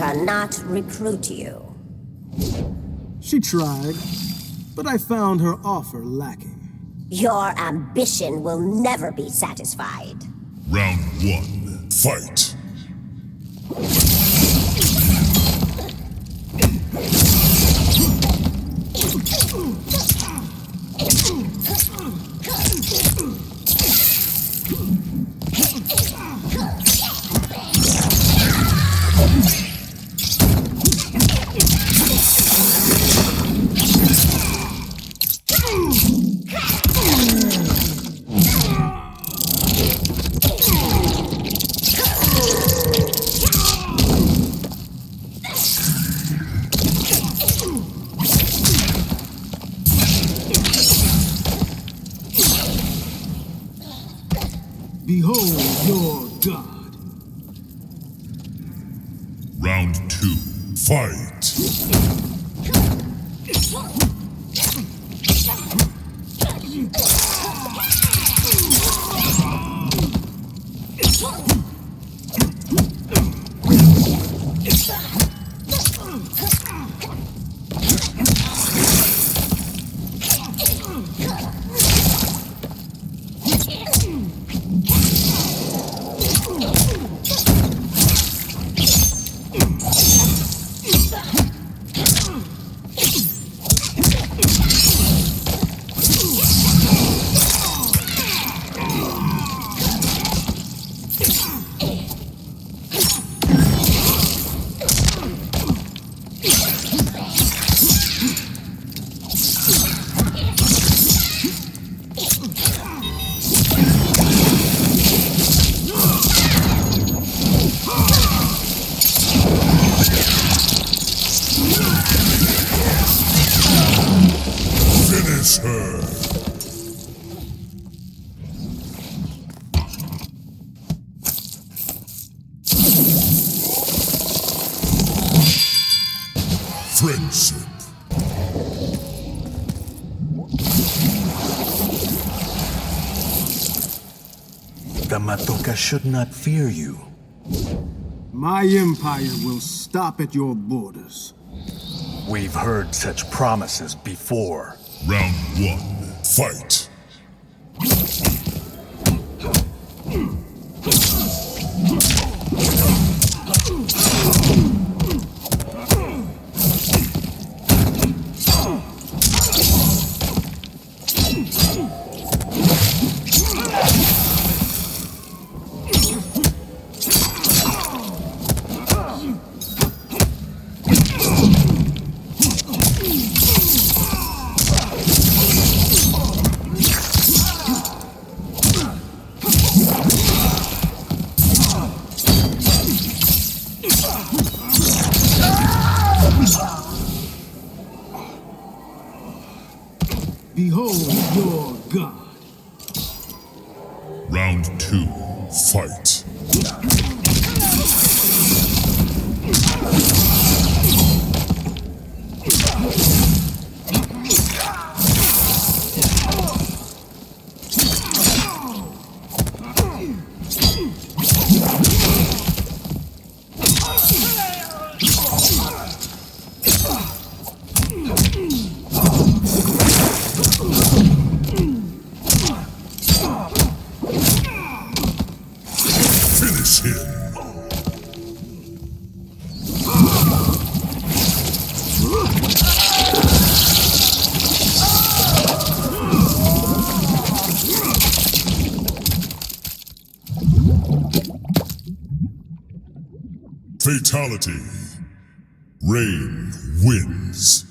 Dvorah not recruit you? She tried, but I found her offer lacking. Your ambition will never be satisfied. Round 1, fight! Behold your god. Round 2, fight! Finish her! Friendship. The Matoka should not fear you. My empire will stop at your borders. We've heard such promises before. Round 1, fight! Behold your god. Round 2, fight! Finish him! Fatality. Rain wins.